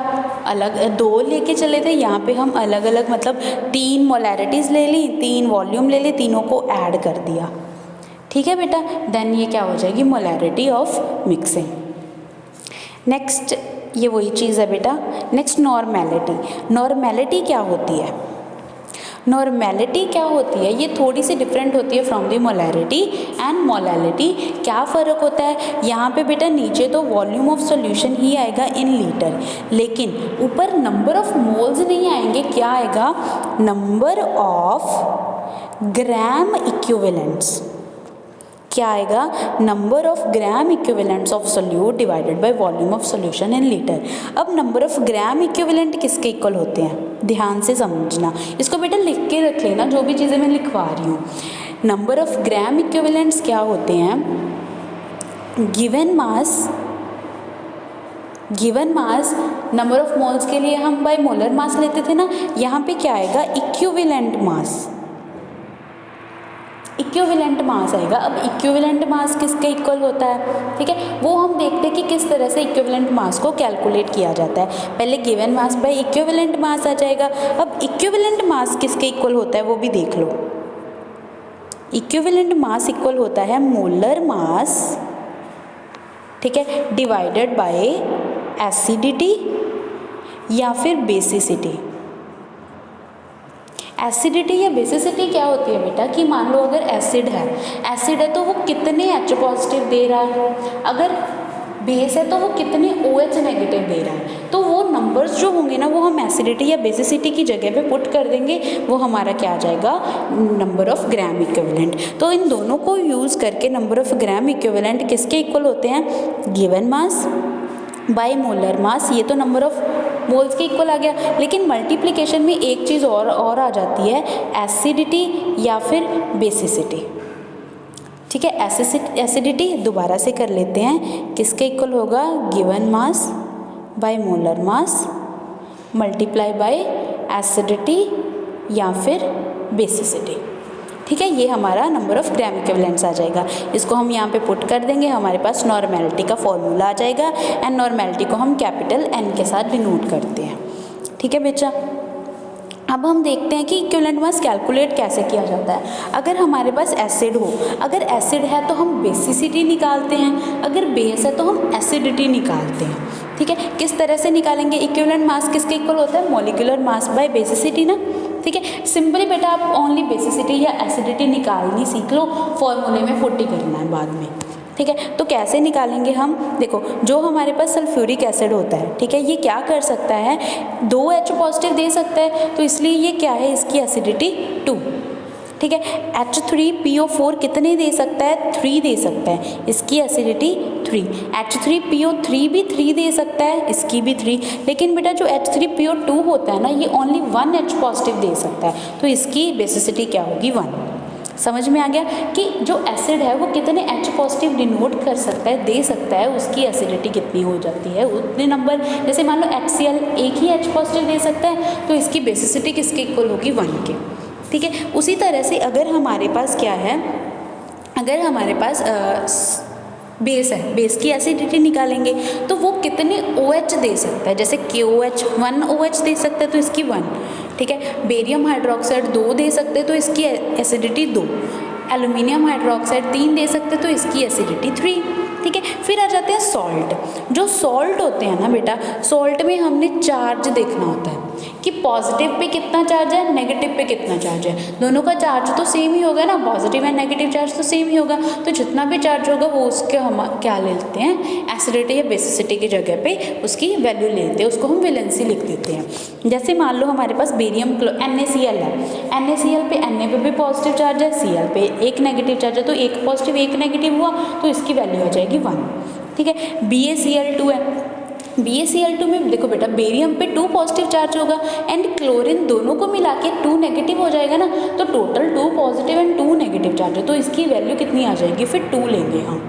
अलग दो लेके चले थे, यहाँ पे हम अलग अलग मतलब 3 मोलैरिटीज़ ले ली, 3 वॉल्यूम ले ली, तीनों को ऐड कर दिया, ठीक है बेटा। देन ये क्या हो जाएगी, मोलैरिटी ऑफ मिक्सिंग। नेक्स्ट ये वही चीज़ है बेटा। Next normality. नॉर्मेलिटी क्या होती है, नॉर्मेलिटी क्या होती है, ये थोड़ी सी डिफरेंट होती है from the molarity and molality. क्या फ़र्क होता है, यहाँ पे बेटा नीचे तो वॉल्यूम ऑफ सॉल्यूशन ही आएगा इन लीटर, लेकिन ऊपर नंबर ऑफ मोल्स नहीं आएंगे, क्या आएगा, नंबर ऑफ ग्राम इक्विवेलेंट्स, क्या आएगा, number of gram equivalents of solute divided by volume of solution in litre. अब नंबर ऑफ ग्राम इक्विवेलेंट किसके इक्वल होते हैं, ध्यान से समझना, इसको बेटा लिख के रख लेना, जो भी चीज़ें मैं लिखवा रही हूँ। नंबर ऑफ ग्राम इक्विवेलेंट्स क्या होते हैं, given mass, number of moles के लिए हम बाय मोलर मास लेते थे ना, यहाँ पे क्या आएगा, इक्विवेलेंट मास, इक्विवेलेंट मास आएगा। अब इक्विवेलेंट मास किसके इक्वल होता है, ठीक है, वो हम देखते हैं कि किस तरह से इक्विवेलेंट मास को कैलकुलेट किया जाता है। पहले given mass by equivalent mass आ जाएगा। अब इक्विवेलेंट मास किसके इक्वल होता है वो भी देख लो। इक्विवेलेंट मास इक्वल होता है मोलर मास, ठीक है, डिवाइडेड बाय एसिडिटी या फिर बेसिसिटी। एसिडिटी या बेसिसिटी क्या होती है बेटा कि मान लो अगर एसिड है तो वो कितने H पॉजिटिव दे रहा है, अगर बेस है तो वो कितने OH नेगेटिव दे रहा है। तो वो नंबर्स जो होंगे ना वो हम एसिडिटी या बेसिसिटी की जगह पे पुट कर देंगे, वो हमारा क्या आ जाएगा, नंबर ऑफ ग्राम इक्विवेलेंट। तो इन दोनों को यूज़ करके नंबर ऑफ ग्राम इक्विवेलेंट किसके इक्वल होते हैं, given mass by molar mass, ये तो नंबर ऑफ मोल्स के इक्वल आ गया। लेकिन मल्टीप्लिकेशन में एक चीज़ और आ जाती है, एसिडिटी या फिर बेसिसिटी, ठीक है। एसिडिटी दोबारा से कर लेते हैं, किसके इक्वल होगा, given mass by molar mass multiply by acidity या फिर बेसिसिटी, ठीक है। ये हमारा नंबर ऑफ ग्राम इक्विवेलेंट्स आ जाएगा। इसको हम यहाँ पे पुट कर देंगे, हमारे पास नॉर्मेलिटी का फॉर्मूला आ जाएगा एंड नॉर्मेलिटी को हम कैपिटल N के साथ डिनोट करते हैं, ठीक है बच्चा। अब हम देखते हैं कि इक्विवेलेंट मास कैलकुलेट कैसे किया जाता है। अगर हमारे पास एसिड हो, अगर एसिड है तो हम बेसिसिटी निकालते हैं, अगर बेस है तो हम एसिडिटी निकालते हैं, ठीक है। किस तरह से निकालेंगे, इक्विवेलेंट मास किसके इक्वल होता है, मॉलिक्यूलर मास बाय बेसिसिटी ना, ठीक है। सिंपली बेटा आप ओनली बेसिसिटी या एसिडिटी निकालनी सीख लो, फॉर्मूले में 40 करना है बाद में, ठीक है। तो कैसे निकालेंगे हम, देखो जो हमारे पास सल्फ्यूरिक एसिड होता है, ठीक है, ये क्या कर सकता है, 2 H पॉजिटिव दे सकता है, तो इसलिए ये क्या है, इसकी एसिडिटी 2, ठीक है। H3PO4 कितने दे सकता है, 3 दे सकता है, इसकी एसिडिटी 3। H3PO3 भी 3 दे सकता है, इसकी भी 3। लेकिन बेटा जो H3PO2 होता है ना, ये ओनली 1 H पॉजिटिव दे सकता है, तो इसकी बेसिसिटी क्या होगी, 1। समझ में आ गया कि जो एसिड है वो कितने H पॉजिटिव डिनोट कर सकता है, दे सकता है, उसकी एसिडिटी कितनी हो जाती है, उतने नंबर। जैसे मान लो HCl एक ही H पॉजिटिव दे सकता है, तो इसकी बेसिसिटी किसके इक्वल होगी, 1 के, ठीक है। उसी तरह से अगर हमारे पास क्या है, अगर हमारे पास बेस है, बेस की एसिडिटी निकालेंगे तो वो कितने OH दे सकता है, जैसे KOH 1 OH दे सकता है तो इसकी 1, ठीक है। बेरियम हाइड्रोक्साइड 2 दे सकते हैं तो इसकी एसिडिटी 2। एल्यूमिनियम हाइड्रोक्साइड 3 दे सकते हैं तो इसकी एसिडिटी 3, ठीक है। फिर आ जाते हैं सॉल्ट। जो सॉल्ट होते हैं ना बेटा, सॉल्ट में हमने चार्ज देखना होता है कि पॉजिटिव पे कितना चार्ज है, नेगेटिव पे कितना चार्ज है। दोनों का चार्ज तो सेम ही होगा ना, पॉजिटिव एंड नेगेटिव चार्ज तो सेम ही होगा, तो जितना भी चार्ज होगा वो उसके हम क्या ले लेते हैं, एसिडिटी या बेसिसिटी की जगह पे उसकी वैल्यू ले लेते हैं, उसको हम वैलेंसी लिख देते हैं। जैसे मान लो हमारे पास बेरियम NaCl है, NaCl पे Na पे भी पॉजिटिव चार्ज है, Cl पे एक नेगेटिव चार्ज है, तो एक पॉजिटिव एक नेगेटिव हुआ तो इसकी वैल्यू हो जाएगी 1, ठीक है। BaCl2 है, BaCl2 में देखो बेटा बेरियम पे 2 पॉजिटिव चार्ज होगा एंड क्लोरीन, दोनों को मिला के 2 नेगेटिव हो जाएगा ना, तो total 2 positive and 2 negative charge है, तो इसकी वैल्यू कितनी आ जाएगी, फिर 2 लेंगे हम,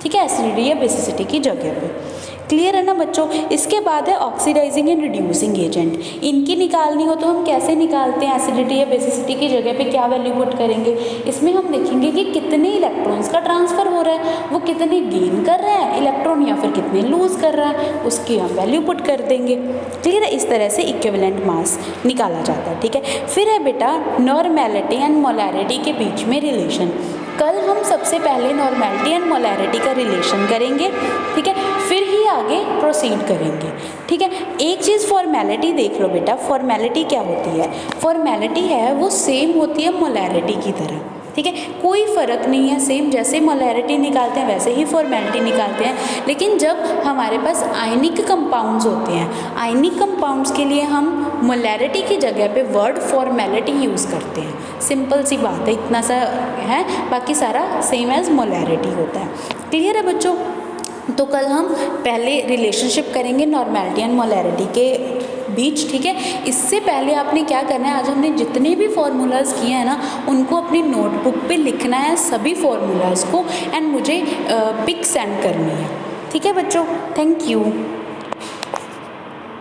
ठीक है, एसिडिटी या बेसिसिटी की जगह पे। क्लियर है ना बच्चों। इसके बाद है ऑक्सीडाइजिंग एंड रिड्यूसिंग एजेंट। इनकी निकालनी हो तो हम कैसे निकालते हैं, एसिडिटी या बेसिसिटी की जगह पे क्या वैल्यू पुट करेंगे। इसमें हम देखेंगे कि कितने इलेक्ट्रॉन्स का ट्रांसफ़र हो रहा है, वो कितने गेन कर रहा है इलेक्ट्रॉन या फिर कितने लूज़ कर रहा है, उसकी हम वैल्यू पुट कर देंगे। क्लियर है, इस तरह से इक्विवेलेंट मास निकाला जाता है, ठीक है। फिर है बेटा नॉर्मेलिटी एंड मोलैरिटी के बीच में रिलेशन। कल हम सबसे पहले नॉर्मेलिटी एंड मोलैरिटी का रिलेशन करेंगे, ठीक है, फिर ही आगे प्रोसीड करेंगे, ठीक है। एक चीज़ फॉर्मेलिटी देख लो बेटा, फॉर्मेलिटी क्या होती है, फॉर्मेलिटी है वो सेम होती है मोलैरिटी की तरह, ठीक है, कोई फ़र्क नहीं है, सेम जैसे मोलैरिटी निकालते हैं वैसे ही फॉर्मेलिटी निकालते हैं। लेकिन जब हमारे पास आयनिक कंपाउंड्स होते हैं, आयनिक कंपाउंड्स के लिए हम मोलैरिटी की जगह पे वर्ड फॉर्मेलिटी यूज़ करते हैं। सिंपल सी बात है, इतना सा है, बाकी सारा सेम एज मोलैरिटी होता है। क्लियर है बच्चों। तो कल हम पहले रिलेशनशिप करेंगे नॉर्मेलिटी एंड मोलैरिटी के बीच, ठीक है। इससे पहले आपने क्या करना है, आज हमने जितने भी फार्मूलाज किए हैं ना उनको अपनी नोटबुक पे लिखना है सभी फार्मूलाज को एंड मुझे पिक सेंड करनी है, ठीक है बच्चों। Thank you.